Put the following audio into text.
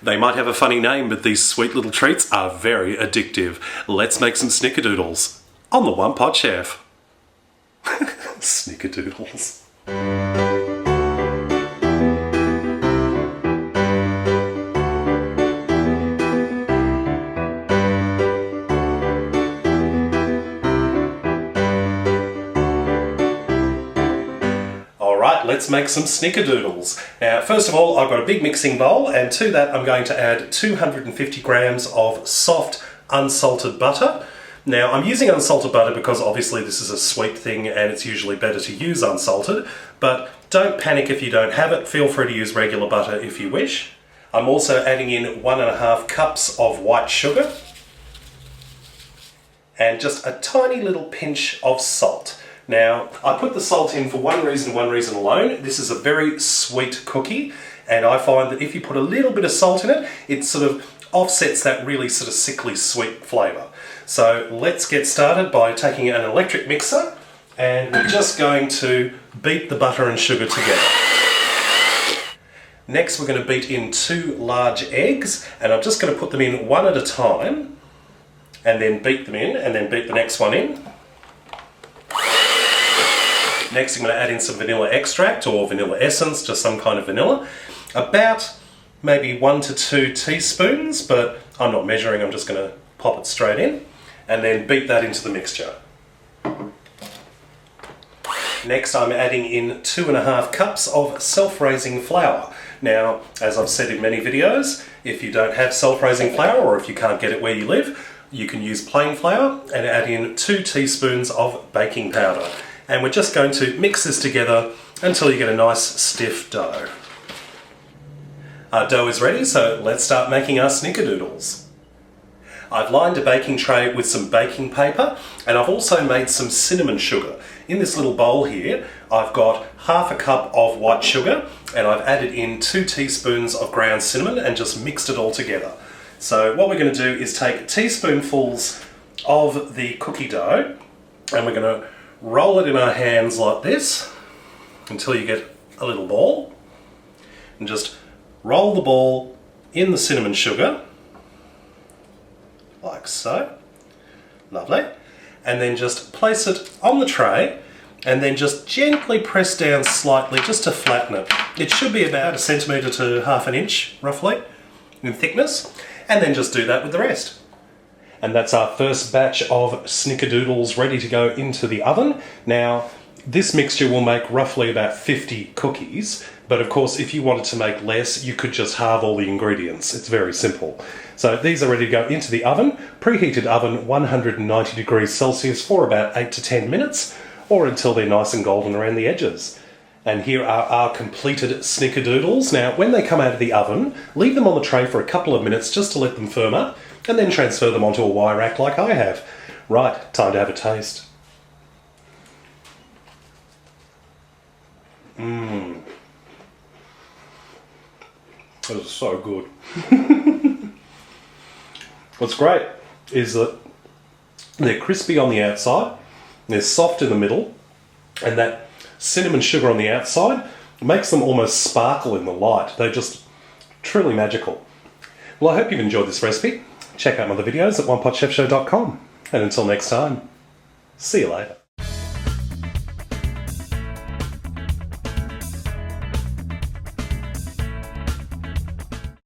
They might have a funny name, but these sweet little treats are very addictive. Let's make some Snickerdoodles on the One Pot Chef. Snickerdoodles. Alright, let's make some Snickerdoodles. Now, first of all, I've got a big mixing bowl, and to that I'm going to add 250 grams of soft, unsalted butter. Now, I'm using unsalted butter because obviously this is a sweet thing and it's usually better to use unsalted, but don't panic if you don't have it. Feel free to use regular butter if you wish. I'm also adding in 1.5 cups of white sugar and just a tiny little pinch of salt. Now, I put the salt in for one reason alone. This is a very sweet cookie, and I find that if you put a little bit of salt in it, it sort of offsets that really sort of sickly sweet flavour. So let's get started by taking an electric mixer, and we're just going to beat the butter and sugar together. Next, we're going to beat in 2 large eggs, and I'm just going to put them in one at a time, and then beat them in, and then beat the next one in. Next, I'm going to add in some vanilla extract or vanilla essence, just some kind of vanilla. About maybe 1 to 2 teaspoons, but I'm not measuring, I'm just going to pop it straight in. And then beat that into the mixture. Next, I'm adding in 2.5 cups of self-raising flour. Now, as I've said in many videos, if you don't have self-raising flour or if you can't get it where you live, you can use plain flour and add in 2 teaspoons of baking powder. And we're just going to mix this together until you get a nice stiff dough. Our dough is ready, so let's start making our Snickerdoodles. I've lined a baking tray with some baking paper, and I've also made some cinnamon sugar. In this little bowl here, I've got 1/2 cup of white sugar, and I've added in 2 teaspoons of ground cinnamon and just mixed it all together. So what we're going to do is take teaspoonfuls of the cookie dough, and we're going to roll it in our hands like this until you get a little ball, and just roll the ball in the cinnamon sugar like so. Lovely. And then just place it on the tray and then just gently press down slightly just to flatten it. It should be about 1 centimetre to 1/2 inch roughly in thickness, and then just do that with the rest. And that's our first batch of Snickerdoodles ready to go into the oven. Now, this mixture will make roughly about 50 cookies, but of course if you wanted to make less, you could just halve all the ingredients. It's very simple. So these are ready to go into the oven, preheated oven 190 degrees Celsius for about 8 to 10 minutes, or until they're nice and golden around the edges. And here are our completed Snickerdoodles. Now, when they come out of the oven, leave them on the tray for a couple of minutes just to let them firm up, and then transfer them onto a wire rack like I have. Right, time to have a taste. This is so good. What's great is that they're crispy on the outside, they're soft in the middle, and that cinnamon sugar on the outside makes them almost sparkle in the light. They're just truly magical. Well, I hope you've enjoyed this recipe. Check out my other videos at OnePotChefShow.com. And until next time, see you later.